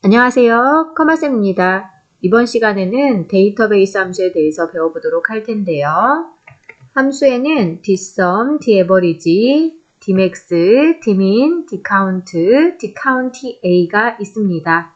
안녕하세요. 커마쌤입니다. 이번 시간에는 데이터베이스 함수에 대해서 배워보도록 할 텐데요. 함수에는 dsum, daverage, dmax, dmin, dcount, dcountA가 있습니다.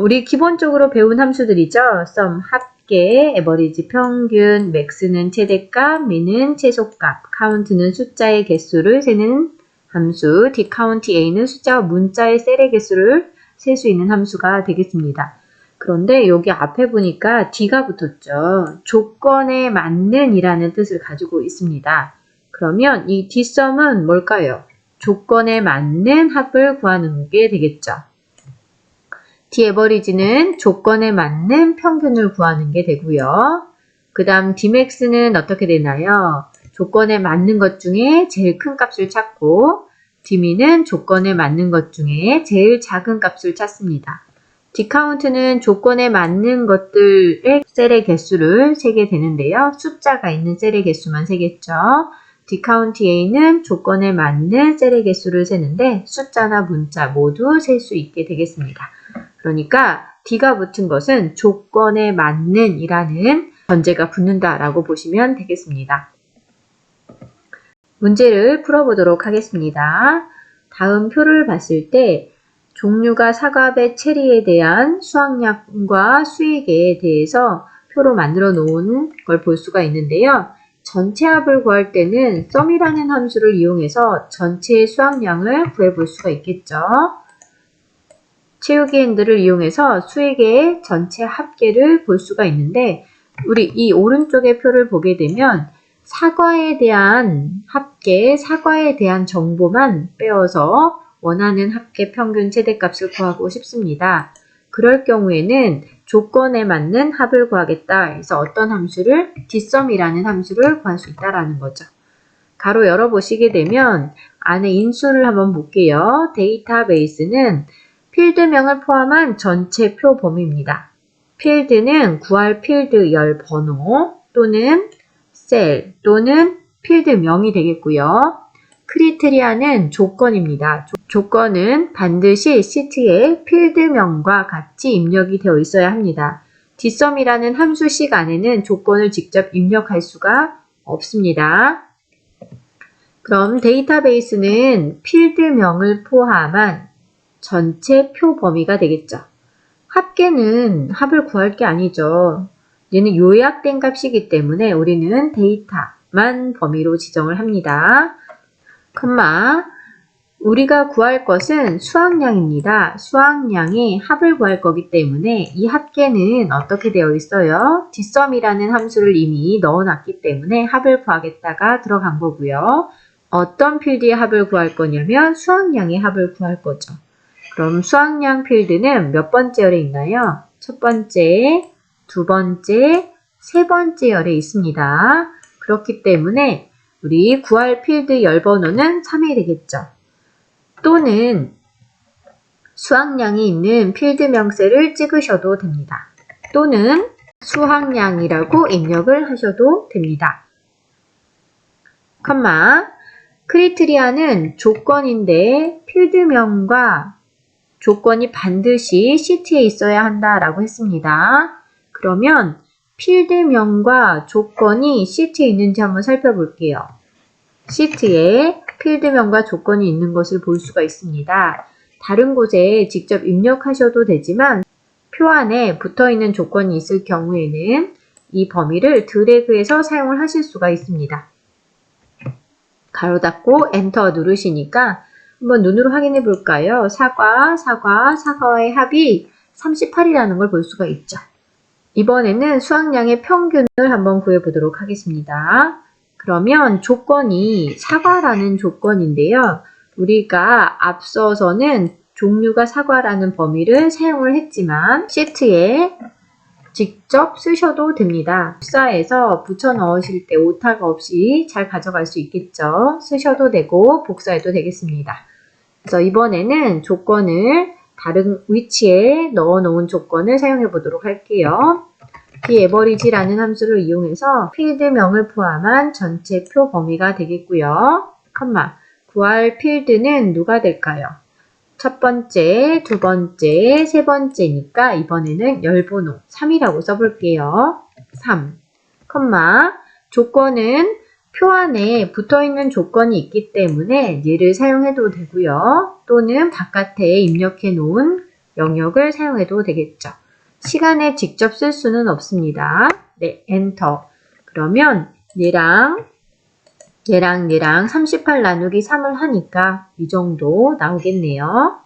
우리 기본적으로 배운 함수들이죠. sum, 합계, average, 평균, max는 최대값, min은 최소값, count는 숫자의 개수를 세는 함수, dcountA는 숫자와 문자의 셀의 개수를 셀 수 있는 함수가 되겠습니다. 그런데 여기 앞에 보니까 D가 붙었죠. 조건에 맞는 이라는 뜻을 가지고 있습니다. 그러면 이 dsum은 뭘까요? 조건에 맞는 합을 구하는 게 되겠죠. daverage는 조건에 맞는 평균을 구하는 게 되고요. 그 다음 dmax는 어떻게 되나요? 조건에 맞는 것 중에 제일 큰 값을 찾고 dmin은 조건에 맞는 것 중에 제일 작은 값을 찾습니다. dcount는 조건에 맞는 것들의 셀의 개수를 세게 되는데요. 숫자가 있는 셀의 개수만 세겠죠. dcountA는 조건에 맞는 셀의 개수를 세는데 숫자나 문자 모두 셀 수 있게 되겠습니다. 그러니까 D가 붙은 것은 조건에 맞는 이라는 전제가 붙는다라고 보시면 되겠습니다. 문제를 풀어보도록 하겠습니다. 다음 표를 봤을 때 종류가 사과배 체리에 대한 수확량과 수익에 대해서 표로 만들어 놓은 걸 볼 수가 있는데요. 전체 합을 구할 때는 sum이라는 함수를 이용해서 전체의 수확량을 구해볼 수가 있겠죠. 채우기 핸들을 이용해서 수익의 전체 합계를 볼 수가 있는데 우리 이 오른쪽의 표를 보게 되면 사과에 대한 합계, 사과에 대한 정보만 빼어서 원하는 합계 평균 최대값을 구하고 싶습니다. 그럴 경우에는 조건에 맞는 합을 구하겠다 해서 어떤 함수를 dsum이라는 함수를 구할 수 있다라는 거죠. 가로 열어보시게 되면 안에 인수를 한번 볼게요. 데이터베이스는 필드명을 포함한 전체 표 범위입니다. 필드는 구할 필드 열 번호 또는 셀 또는 필드명이 되겠고요. 크리테리아는 조건입니다. 조건은 반드시 시트에 필드명과 같이 입력이 되어 있어야 합니다. dsum이라는 함수식 안에는 조건을 직접 입력할 수가 없습니다. 그럼 데이터베이스는 필드명을 포함한 전체 표 범위가 되겠죠. 합계는 합을 구할 게 아니죠. 얘는 요약된 값이기 때문에 우리는 데이터만 범위로 지정을 합니다. 우리가 구할 것은 수확량입니다. 수확량의 합을 구할 거기 때문에 이 합계는 어떻게 되어 있어요? dsum이라는 함수를 이미 넣어놨기 때문에 합을 구하겠다가 들어간 거고요. 어떤 필드의 합을 구할 거냐면 수확량의 합을 구할 거죠. 그럼 수확량 필드는 몇 번째 열에 있나요? 첫 번째, 두 번째, 세 번째 열에 있습니다. 그렇기 때문에 우리 구할 필드 열 번호는 3이 되겠죠. 또는 수확량이 있는 필드 명세를 찍으셔도 됩니다. 또는 수확량이라고 입력을 하셔도 됩니다. 크리테리아는 조건인데 필드명과 조건이 반드시 시트에 있어야 한다라고 했습니다. 그러면 필드명과 조건이 시트에 있는지 한번 살펴볼게요. 시트에 필드명과 조건이 있는 것을 볼 수가 있습니다. 다른 곳에 직접 입력하셔도 되지만 표 안에 붙어있는 조건이 있을 경우에는 이 범위를 드래그해서 사용을 하실 수가 있습니다. 가로 닫고 엔터 누르시니까 한번 눈으로 확인해 볼까요? 사과의 합이 38이라는 걸 볼 수가 있죠. 이번에는 수확량의 평균을 한번 구해 보도록 하겠습니다. 그러면 조건이 사과라는 조건인데요. 우리가 앞서서는 종류가 사과라는 범위를 사용을 했지만 시트에 직접 쓰셔도 됩니다. 복사해서 붙여 넣으실 때 오타가 없이 잘 가져갈 수 있겠죠. 쓰셔도 되고 복사해도 되겠습니다. 그래서 이번에는 조건을 다른 위치에 넣어 놓은 조건을 사용해 보도록 할게요. daverage라는 함수를 이용해서 필드명을 포함한 전체 표 범위가 되겠고요. 구할 필드는 누가 될까요? 첫 번째, 두 번째, 세 번째니까 이번에는 열번호 3이라고 써볼게요. 3, 컴마, 조건은 표 안에 붙어있는 조건이 있기 때문에 얘를 사용해도 되고요. 또는 바깥에 입력해 놓은 영역을 사용해도 되겠죠. 시간에 직접 쓸 수는 없습니다. 네, 엔터. 그러면 얘랑 38 나누기 3을 하니까 이 정도 나오겠네요.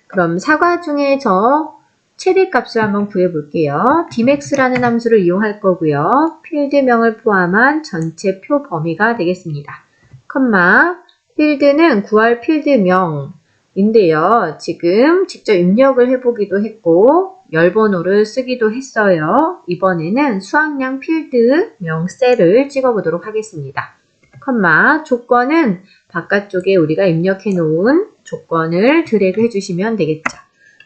그럼 사과 중에서 최대값을 한번 구해볼게요. dmax라는 함수를 이용할 거고요. 필드명을 포함한 전체 표 범위가 되겠습니다. 컴마, 필드는 구할 필드명인데요. 지금 직접 입력을 해보기도 했고 열번호를 쓰기도 했어요. 이번에는 수학량 필드명 셀을 찍어보도록 하겠습니다. 컴마, 조건은 바깥쪽에 우리가 입력해 놓은 조건을 드래그 해주시면 되겠죠.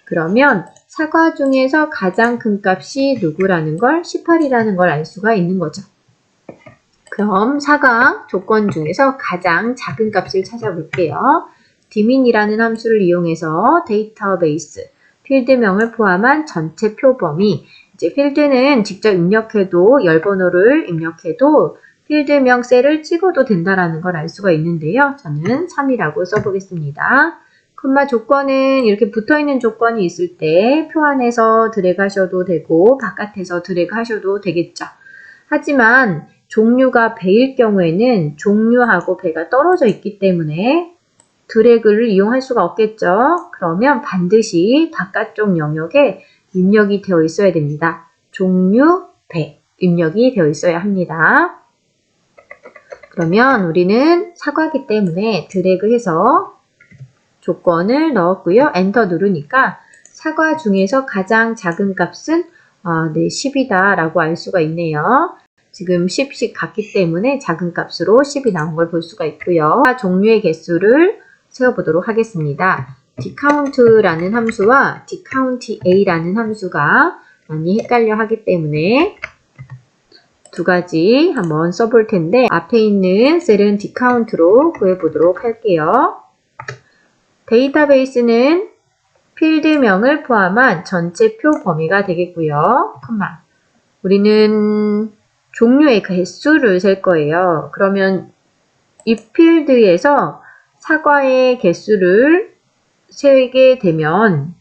그러면 사과 중에서 가장 큰 값이 누구라는 걸 18이라는 걸 알 수가 있는 거죠. 그럼 사과 조건 중에서 가장 작은 값을 찾아볼게요. dmin이라는 함수를 이용해서 데이터베이스 필드명을 포함한 전체 표 범위, 이제 필드는 직접 입력해도 열번호를 입력해도 필드명 셀을 찍어도 된다라는 걸 알 수가 있는데요. 저는 3이라고 써보겠습니다. 콤마 조건은 이렇게 붙어있는 조건이 있을 때 표 안에서 드래그 하셔도 되고 바깥에서 드래그 하셔도 되겠죠. 하지만 종류가 배일 경우에는 종류하고 배가 떨어져 있기 때문에 드래그를 이용할 수가 없겠죠. 그러면 반드시 바깥쪽 영역에 입력이 되어 있어야 됩니다. 종류, 배 입력이 되어 있어야 합니다. 그러면 우리는 사과기 때문에 드래그해서 조건을 넣었고요. 엔터 누르니까 사과 중에서 가장 작은 값은 10이다 라고 알 수가 있네요. 지금 10씩 같기 때문에 작은 값으로 10이 나온 걸 볼 수가 있고요. 종류의 개수를 세어보도록 하겠습니다. dcount라는 함수와 dcountA라는 함수가 많이 헷갈려 하기 때문에 두 가지 한번 써볼 텐데 앞에 있는 셀은 dcount로 구해보도록 할게요. 데이터베이스는 필드명을 포함한 전체 표 범위가 되겠고요. 컴마. 우리는 종류의 개수를 셀 거예요. 그러면 이 필드에서 사과의 개수를 세게 되면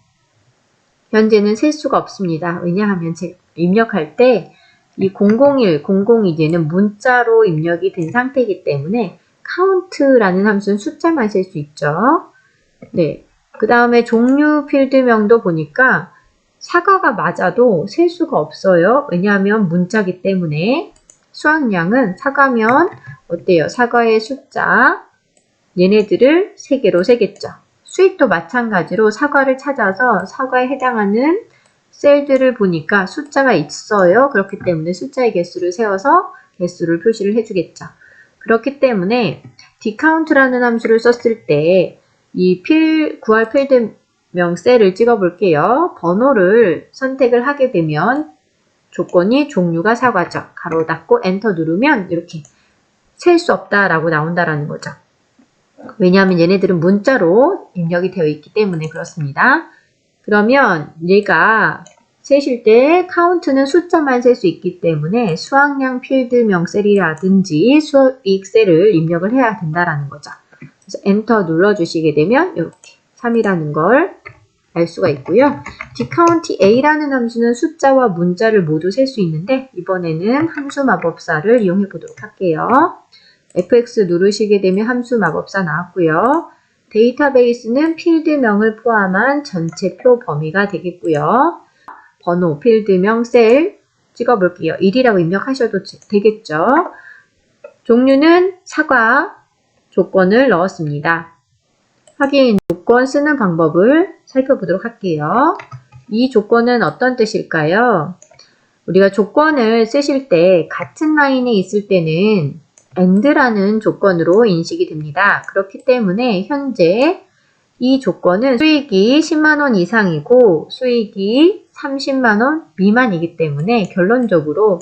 현재는 셀 수가 없습니다. 왜냐하면 제가 입력할 때 이 001, 002는 문자로 입력이 된 상태이기 때문에 count라는 함수는 숫자만 셀 수 있죠. 네. 그 다음에 종류 필드명도 보니까 사과가 맞아도 셀 수가 없어요. 왜냐하면 문자기 때문에 수학량은 사과면 어때요? 사과의 숫자 얘네들을 3개로 세겠죠. 수익도 마찬가지로 사과를 찾아서 사과에 해당하는 셀들을 보니까 숫자가 있어요. 그렇기 때문에 숫자의 개수를 세워서 개수를 표시를 해주겠죠. 그렇기 때문에 dcount라는 함수를 썼을 때 이 구할 필드명 셀을 찍어볼게요. 번호를 선택을 하게 되면 조건이 종류가 사과죠. 가로 닫고 엔터 누르면 이렇게 셀 수 없다라고 나온다라는 거죠. 왜냐하면 얘네들은 문자로 입력이 되어 있기 때문에 그렇습니다. 그러면 얘가 세실 때 count는 숫자만 셀 수 있기 때문에 수학량 필드명 셀이라든지 수익 셀을 입력을 해야 된다라는 거죠. 그래서 엔터 눌러주시게 되면 이렇게 3이라는 걸 알 수가 있고요. dcountA라는 함수는 숫자와 문자를 모두 셀 수 있는데 이번에는 함수 마법사를 이용해 보도록 할게요. fx 누르시게 되면 함수 마법사 나왔고요. 데이터베이스는 필드명을 포함한 전체 표 범위가 되겠고요. 번호, 필드명, 셀 찍어볼게요. 1이라고 입력하셔도 되겠죠. 종류는 사과, 조건을 넣었습니다. 확인, 조건 쓰는 방법을 살펴보도록 할게요. 이 조건은 어떤 뜻일까요? 우리가 조건을 쓰실 때 같은 라인에 있을 때는 AND라는 조건으로 인식이 됩니다. 그렇기 때문에 현재 이 조건은 수익이 10만원 이상이고 수익이 30만원 미만이기 때문에 결론적으로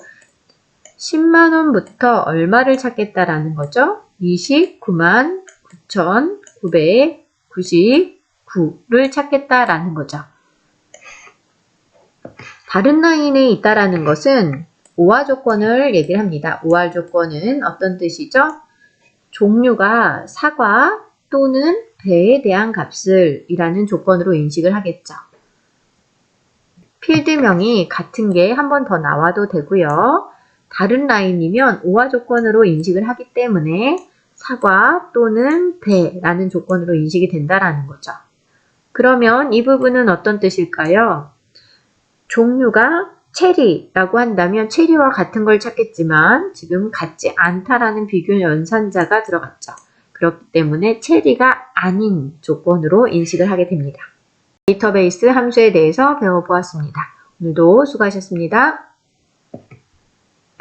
10만원부터 얼마를 찾겠다라는 거죠. 29만 9,999 9를 찾겠다라는 거죠. 다른 라인에 있다라는 것은 OR 조건을 얘기를 합니다. OR 조건은 어떤 뜻이죠? 종류가 사과 또는 배에 대한 값을 이라는 조건으로 인식을 하겠죠. 필드명이 같은 게 한 번 더 나와도 되고요. 다른 라인이면 OR 조건으로 인식을 하기 때문에 사과 또는 배라는 조건으로 인식이 된다라는 거죠. 그러면 이 부분은 어떤 뜻일까요? 종류가 체리라고 한다면 체리와 같은 걸 찾겠지만 지금 같지 않다라는 비교 연산자가 들어갔죠. 그렇기 때문에 체리가 아닌 조건으로 인식을 하게 됩니다. 데이터베이스 함수에 대해서 배워보았습니다. 오늘도 수고하셨습니다.